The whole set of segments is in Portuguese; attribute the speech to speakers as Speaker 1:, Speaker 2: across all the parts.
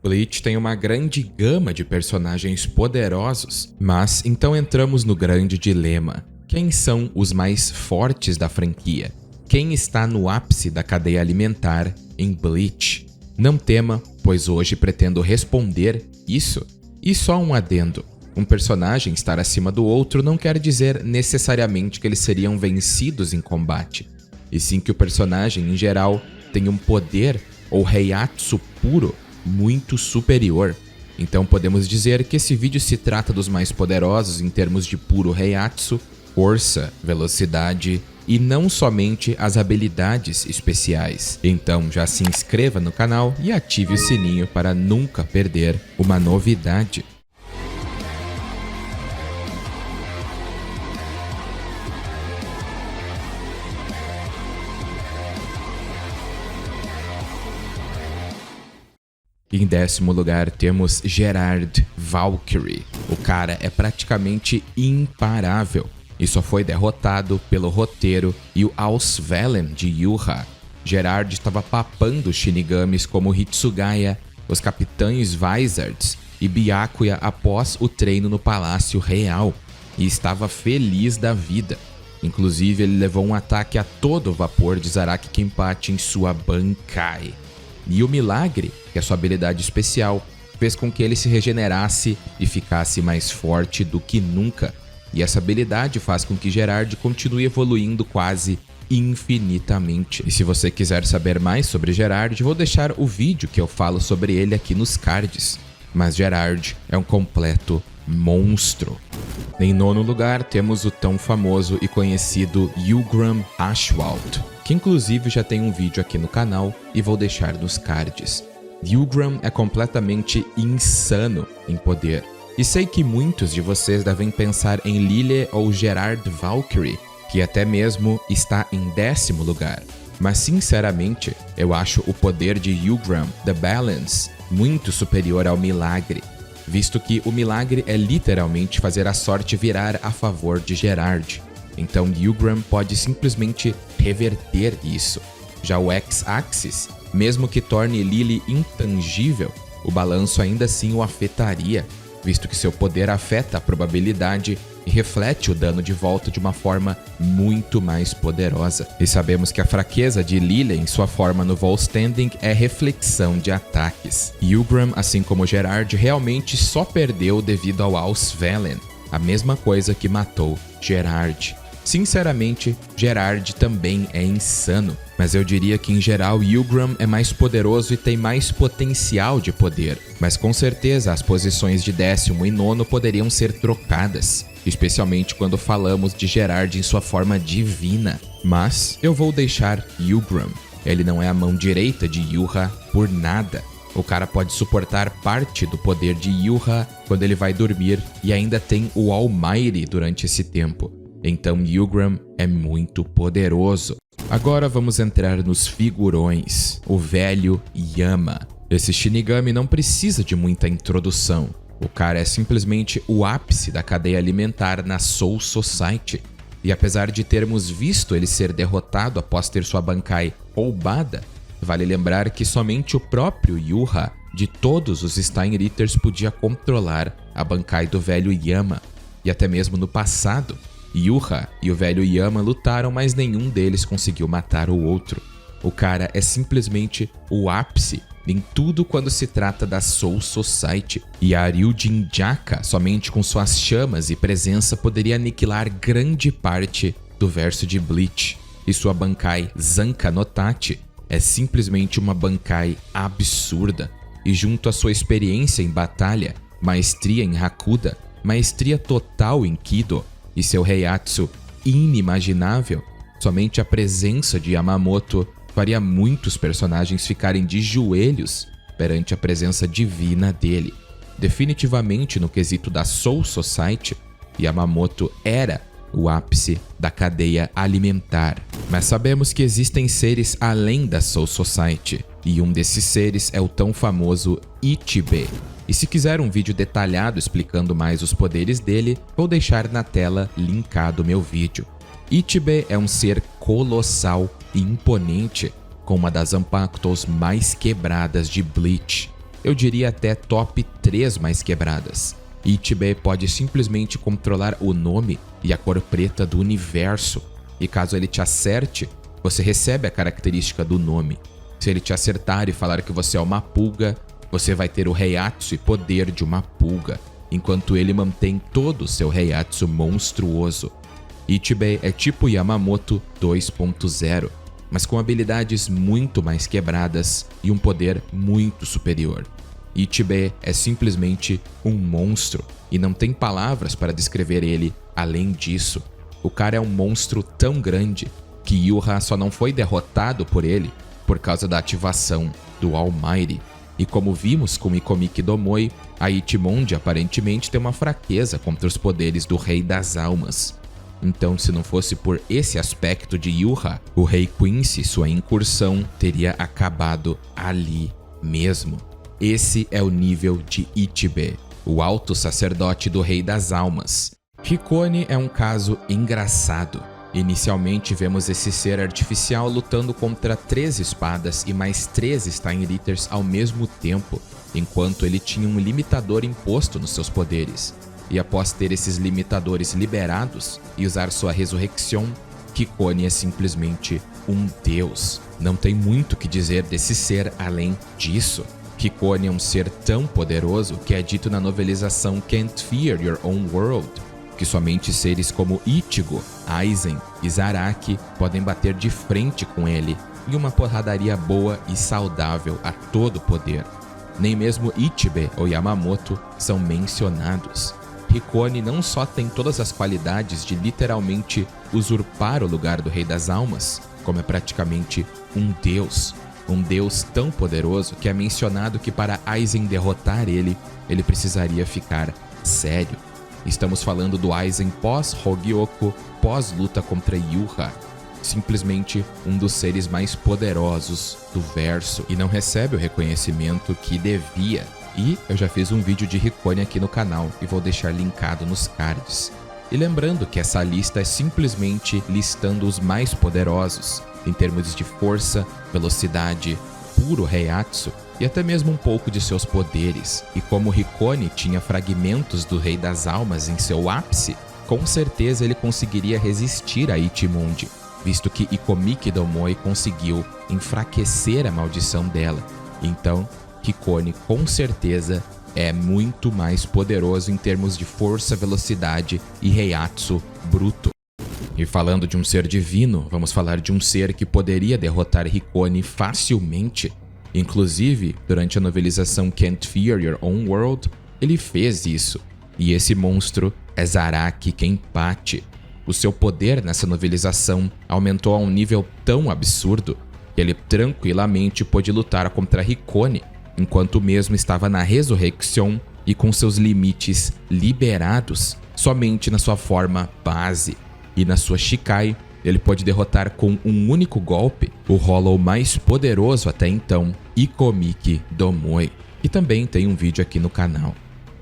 Speaker 1: Bleach tem uma grande gama de personagens poderosos, mas então entramos no grande dilema. Quem são os mais fortes da franquia? Quem está no ápice da cadeia alimentar em Bleach? Não tema, pois hoje pretendo responder isso. E só um adendo. Um personagem estar acima do outro não quer dizer necessariamente que eles seriam vencidos em combate, e sim que o personagem, em geral, tem um poder ou reiatsu puro muito superior. Então podemos dizer que esse vídeo se trata dos mais poderosos em termos de puro reiatsu, força, velocidade e não somente as habilidades especiais. Então já se inscreva no canal e ative o sininho para nunca perder uma novidade. Em 10º lugar temos Gerard Valkyrie. O cara é praticamente imparável e só foi derrotado pelo roteiro e o Auswellen de Yuha. Gerard estava papando os Shinigamis como Hitsugaya, os Capitães Vizards e Byakuya após o treino no Palácio Real e estava feliz da vida. Inclusive ele levou um ataque a todo vapor de Zaraki Kenpachi em sua Bankai. E o milagre, que é sua habilidade especial, fez com que ele se regenerasse e ficasse mais forte do que nunca. E essa habilidade faz com que Gerard continue evoluindo quase infinitamente. E se você quiser saber mais sobre Gerard, vou deixar o vídeo que eu falo sobre ele aqui nos cards. Mas Gerard é um completo monstro. Em 9º lugar temos o tão famoso e conhecido Ugram Ashwald, que inclusive já tem um vídeo aqui no canal e vou deixar nos cards. Ugram é completamente insano em poder. E sei que muitos de vocês devem pensar em Lily ou Gerard Valkyrie, que até mesmo está em 10º lugar. Mas sinceramente, eu acho o poder de Ugram, The Balance, muito superior ao milagre, visto que o milagre é literalmente fazer a sorte virar a favor de Gerard. Então Ugram pode simplesmente reverter isso. Já o X-Axis, mesmo que torne Lily intangível, o balanço ainda assim o afetaria, visto que seu poder afeta a probabilidade e reflete o dano de volta de uma forma muito mais poderosa. E sabemos que a fraqueza de Lily em sua forma no Volstending é reflexão de ataques. Ugram, assim como Gerard, realmente só perdeu devido ao Auswellen, a mesma coisa que matou Gerard. Sinceramente, Gerard também é insano, mas eu diria que em geral Ugram é mais poderoso e tem mais potencial de poder, mas com certeza as posições de 10º e 9º poderiam ser trocadas, especialmente quando falamos de Gerard em sua forma divina. Mas eu vou deixar Ugram. Ele não é a mão direita de Yuha por nada. O cara pode suportar parte do poder de Yuha quando ele vai dormir e ainda tem o Almighty durante esse tempo. Então Ugram é muito poderoso. Agora vamos entrar nos figurões. O velho Yama. Esse Shinigami não precisa de muita introdução. O cara é simplesmente o ápice da cadeia alimentar na Soul Society. E apesar de termos visto ele ser derrotado após ter sua Bankai roubada, vale lembrar que somente o próprio Yuha, de todos os Stein Eaters, podia controlar a Bankai do velho Yama. E até mesmo no passado, Yuha e o velho Yama lutaram, mas nenhum deles conseguiu matar o outro. O cara é simplesmente o ápice em tudo quando se trata da Soul Society. E a Ryujin Jaka, somente com suas chamas e presença, poderia aniquilar grande parte do verso de Bleach. E sua Bankai Zanka no Tachi é simplesmente uma Bankai absurda. E junto à sua experiência em batalha, maestria em Hakuda, maestria total em Kido, e seu reiatsu inimaginável, somente a presença de Yamamoto faria muitos personagens ficarem de joelhos perante a presença divina dele. Definitivamente, no quesito da Soul Society, Yamamoto era o ápice da cadeia alimentar. Mas sabemos que existem seres além da Soul Society, e um desses seres é o tão famoso Ichibe. E se quiser um vídeo detalhado explicando mais os poderes dele, vou deixar na tela linkado meu vídeo. Ichibe é um ser colossal e imponente, com uma das Zanpakutos mais quebradas de Bleach. eu diria até top 3 mais quebradas. Ichibe pode simplesmente controlar o nome e a cor preta do universo, e caso ele te acerte, você recebe a característica do nome. Se ele te acertar e falar que você é uma pulga, você vai ter o Heiatsu e poder de uma pulga, enquanto ele mantém todo o seu Heiatsu monstruoso. Ichibe é tipo Yamamoto 2.0, mas com habilidades muito mais quebradas e um poder muito superior. Ichibe é simplesmente um monstro e não tem palavras para descrever ele além disso. O cara é um monstro tão grande que Yuha só não foi derrotado por ele por causa da ativação do Almighty. E como vimos com Ikomiki Domoi, a Ichimonde aparentemente tem uma fraqueza contra os poderes do Rei das Almas. Então, se não fosse por esse aspecto de Yuha, o Rei Quincy, sua incursão, teria acabado ali mesmo. Esse é o nível de Ichibe, o alto sacerdote do Rei das Almas. Hikone é um caso engraçado. Inicialmente vemos esse ser artificial lutando contra 3 espadas e mais 3 Stein Ritters ao mesmo tempo, enquanto ele tinha um limitador imposto nos seus poderes. E após ter esses limitadores liberados e usar sua ressurreição, Hikone é simplesmente um deus. Não tem muito o que dizer desse ser além disso. Hikone é um ser tão poderoso que é dito na novelização Can't Fear Your Own World, que somente seres como Ichigo, Aizen e Zaraki podem bater de frente com ele em uma porradaria boa e saudável a todo poder. Nem mesmo Ichibe ou Yamamoto são mencionados. Hikone não só tem todas as qualidades de literalmente usurpar o lugar do Rei das Almas, como é praticamente um deus tão poderoso que é mencionado que para Aizen derrotar ele precisaria ficar sério. Estamos falando do Aizen pós-Hogyoku, pós-luta contra Yuha. Simplesmente um dos seres mais poderosos do verso e não recebe o reconhecimento que devia. E eu já fiz um vídeo de Hikone aqui no canal e vou deixar linkado nos cards. E lembrando que essa lista é simplesmente listando os mais poderosos, em termos de força, velocidade, puro Heiatsu e até mesmo um pouco de seus poderes. E como Hikone tinha fragmentos do Rei das Almas em seu ápice, com certeza ele conseguiria resistir a Ichimonde, visto que Ikomiki Domoi conseguiu enfraquecer a maldição dela. Então, Hikone com certeza é muito mais poderoso em termos de força, velocidade e Heiatsu bruto. E falando de um ser divino, vamos falar de um ser que poderia derrotar Hikone facilmente. Inclusive, durante a novelização Can't Fear Your Own World, ele fez isso. E esse monstro é Zaraki Kenpachi. O seu poder nessa novelização aumentou a um nível tão absurdo que ele tranquilamente pôde lutar contra Hikone, enquanto o mesmo estava na ressurreição e com seus limites liberados somente na sua forma base. E na sua Shikai, ele pode derrotar com um único golpe o Hollow mais poderoso até então, Ikomiki Domoi, que também tem um vídeo aqui no canal.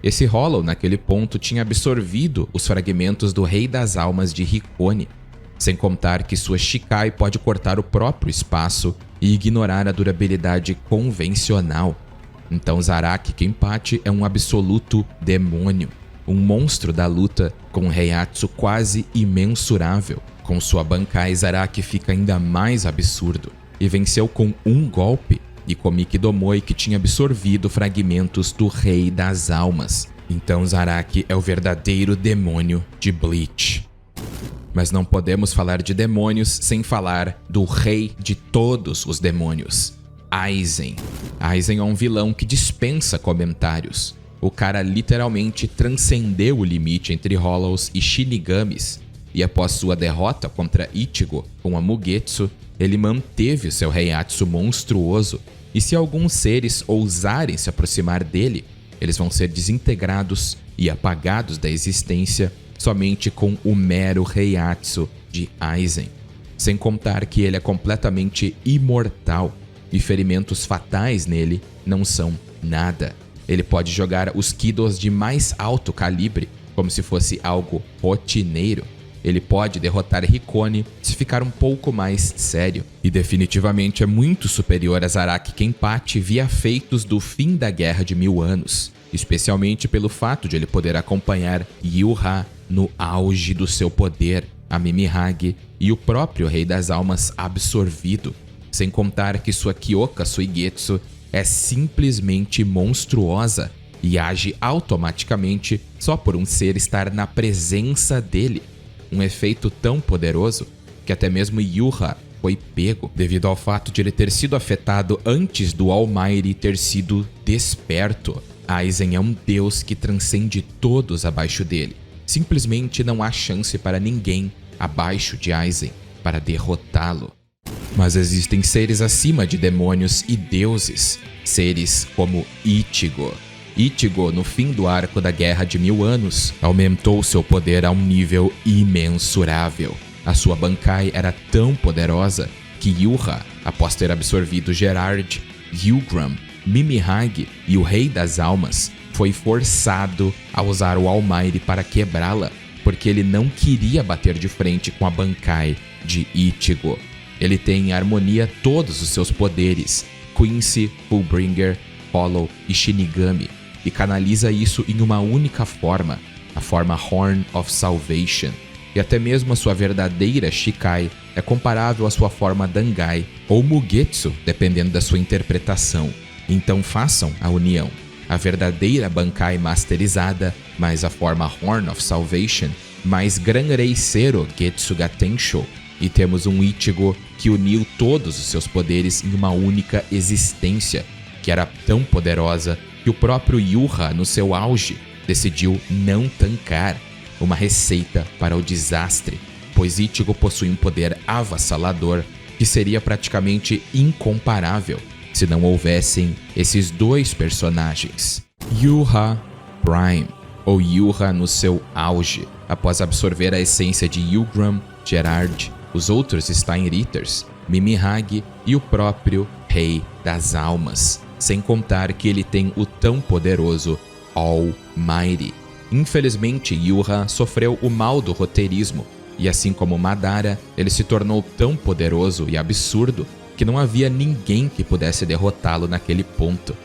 Speaker 1: Esse Hollow, naquele ponto, tinha absorvido os fragmentos do Rei das Almas de Hikone, sem contar que sua Shikai pode cortar o próprio espaço e ignorar a durabilidade convencional. Então Zaraki Kenpachi é um absoluto demônio, um monstro da luta com um Heiatsu quase imensurável. Com sua Bankai, Zaraki fica ainda mais absurdo e venceu com um golpe Ikomiki Domoi, que tinha absorvido fragmentos do Rei das Almas. Então Zaraki é o verdadeiro demônio de Bleach. Mas não podemos falar de demônios sem falar do rei de todos os demônios, Aizen. Aizen é um vilão que dispensa comentários. O cara literalmente transcendeu o limite entre Hollows e Shinigamis, e após sua derrota contra Ichigo com a Mugetsu, ele manteve o seu Heiatsu monstruoso, e se alguns seres ousarem se aproximar dele, eles vão ser desintegrados e apagados da existência somente com o mero Heiatsu de Aizen. Sem contar que ele é completamente imortal, e ferimentos fatais nele não são nada. Ele pode jogar os Kidos de mais alto calibre como se fosse algo rotineiro, ele pode derrotar Hikone se ficar um pouco mais sério, e definitivamente é muito superior a Zaraki Kenpachi via feitos do fim da Guerra de 1000 Anos, especialmente pelo fato de ele poder acompanhar Yu-Ha no auge do seu poder, a Mimi-Hage e o próprio Rei das Almas absorvido, sem contar que sua Kyoka Suigetsu é simplesmente monstruosa e age automaticamente só por um ser estar na presença dele. Um efeito tão poderoso que até mesmo Yu-Ha foi pego devido ao fato de ele ter sido afetado antes do Almighty ter sido desperto. Aizen é um deus que transcende todos abaixo dele. Simplesmente não há chance para ninguém abaixo de Aizen para derrotá-lo. Mas existem seres acima de demônios e deuses, seres como Ichigo. Ichigo, no fim do arco da Guerra de 1000 Anos, aumentou seu poder a um nível imensurável. A sua Bankai era tão poderosa que Yu-Ha, após ter absorvido Gerard, Yulgrim, Mimi-Hage e o Rei das Almas, foi forçado a usar o Almighty para quebrá-la, porque ele não queria bater de frente com a Bankai de Ichigo. Ele tem em harmonia todos os seus poderes, Quincy, Fullbringer, Hollow e Shinigami, e canaliza isso em uma única forma, a forma Horn of Salvation. E até mesmo a sua verdadeira Shikai é comparável à sua forma Dangai ou Mugetsu, dependendo da sua interpretação. Então façam a união. A verdadeira Bankai masterizada, mais a forma Horn of Salvation, mais Granrei Zero Getsuga Tensho, e temos um Ichigo que uniu todos os seus poderes em uma única existência, que era tão poderosa que o próprio Yu-Ha, no seu auge, decidiu não tancar, uma receita para o desastre, pois Ichigo possui um poder avassalador que seria praticamente incomparável se não houvessem esses dois personagens. Yu-Ha Prime, ou Yu-Ha no seu auge, após absorver a essência de Yulgrim, Gerard, os outros Steinritters, Mimi-Hage e o próprio Rei das Almas, sem contar que ele tem o tão poderoso Almighty. Infelizmente, Yu-Ha sofreu o mal do roteirismo, e assim como Madara, ele se tornou tão poderoso e absurdo que não havia ninguém que pudesse derrotá-lo naquele ponto.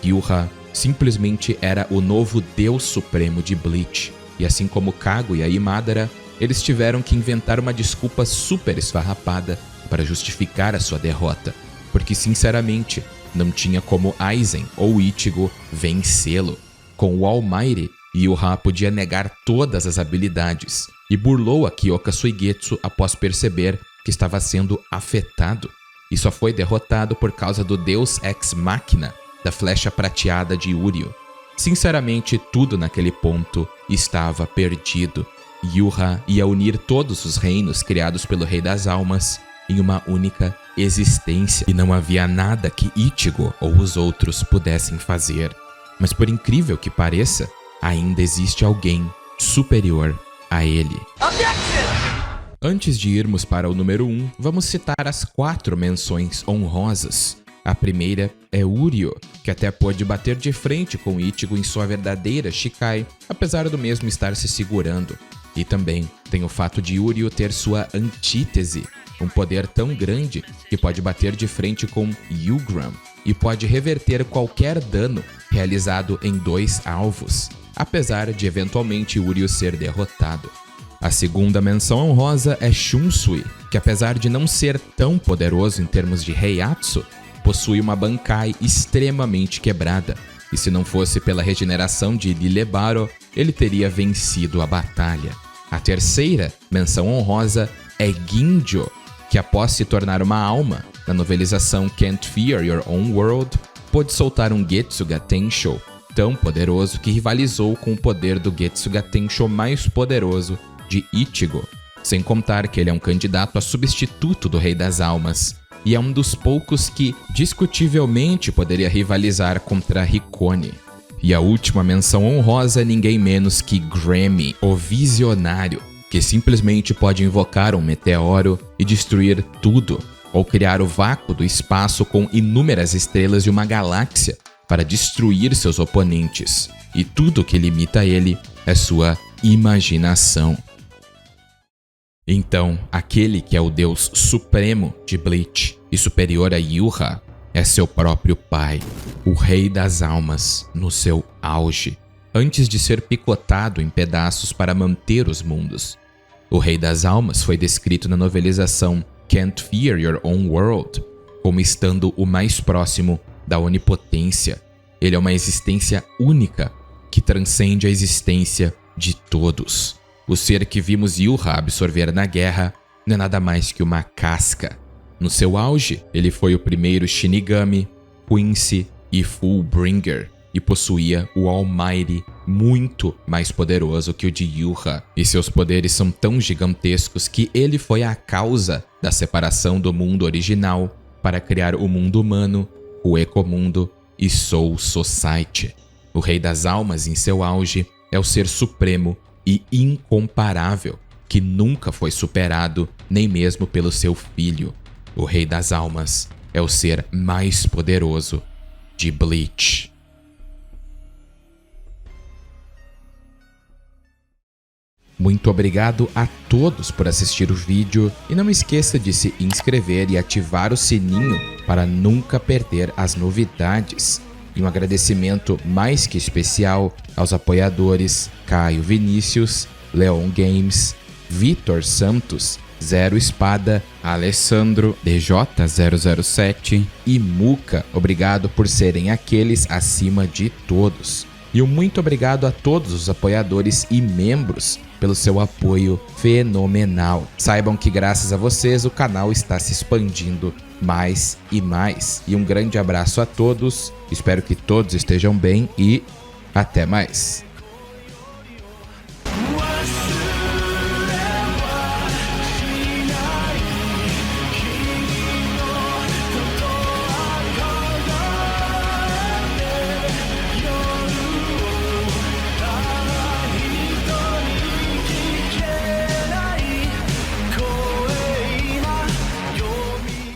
Speaker 1: Yu-Ha simplesmente era o novo Deus Supremo de Bleach, e assim como Kaguya e Madara, eles tiveram que inventar uma desculpa super esfarrapada para justificar a sua derrota, porque sinceramente não tinha como Aizen ou Ichigo vencê-lo. Com o Almighty, Yu-Ha podia negar todas as habilidades e burlou a Kyoka Suigetsu após perceber que estava sendo afetado, e só foi derrotado por causa do Deus Ex Machina da flecha prateada de Uryu. Sinceramente, tudo naquele ponto estava perdido. Yu-Ha ia unir todos os reinos criados pelo Rei das Almas em uma única existência, e não havia nada que Ichigo ou os outros pudessem fazer. Mas por incrível que pareça, ainda existe alguém superior a ele. Antes de irmos para o número 1, vamos citar as 4 menções honrosas. A primeira é Uryu, que até pôde bater de frente com Ichigo em sua verdadeira Shikai, apesar do mesmo estar se segurando. E também tem o fato de Uryu ter sua antítese, um poder tão grande que pode bater de frente com Yulgrim e pode reverter qualquer dano realizado em 2 alvos, apesar de eventualmente Uryu ser derrotado. A segunda menção honrosa é Shunsui, que apesar de não ser tão poderoso em termos de Heiatsu, possui uma Bankai extremamente quebrada, e se não fosse pela regeneração de Lilebaro, ele teria vencido a batalha. A terceira menção honrosa é Ginjo, que após se tornar uma alma, na novelização Can't Fear Your Own World, pôde soltar um Getsuga Tensho tão poderoso que rivalizou com o poder do Getsuga Tensho mais poderoso de Ichigo, sem contar que ele é um candidato a substituto do Rei das Almas, e é um dos poucos que discutivelmente poderia rivalizar contra Hikone. E a última menção honrosa é ninguém menos que Grammy, o Visionário, que simplesmente pode invocar um meteoro e destruir tudo, ou criar o vácuo do espaço com inúmeras estrelas de uma galáxia para destruir seus oponentes. E tudo que limita ele é sua imaginação. Então, aquele que é o Deus supremo de Bleach e superior a Yuha é seu próprio pai, o Rei das Almas, no seu auge, antes de ser picotado em pedaços para manter os mundos. O Rei das Almas foi descrito na novelização Can't Fear Your Own World como estando o mais próximo da onipotência. Ele é uma existência única que transcende a existência de todos. O ser que vimos Yuha absorver na guerra não é nada mais que uma casca. No seu auge, ele foi o primeiro Shinigami, Quincy e Fullbringer e possuía o Almighty muito mais poderoso que o de Yuha. E seus poderes são tão gigantescos que ele foi a causa da separação do mundo original para criar o mundo humano, o Ecomundo e Soul Society. O Rei das Almas, em seu auge, é o ser supremo e incomparável, que nunca foi superado nem mesmo pelo seu filho. O Rei das Almas é o ser mais poderoso de Bleach. Muito obrigado a todos por assistir o vídeo e não esqueça de se inscrever e ativar o sininho para nunca perder as novidades. E um agradecimento mais que especial aos apoiadores Caio Vinícius, Leon Games, Vitor Santos, Zero Espada, Alessandro, DJ007 e Muca. Obrigado por serem aqueles acima de todos. E um muito obrigado a todos os apoiadores e membros pelo seu apoio fenomenal. Saibam que graças a vocês o canal está se expandindo mais e mais. E um grande abraço a todos, espero que todos estejam bem e até mais.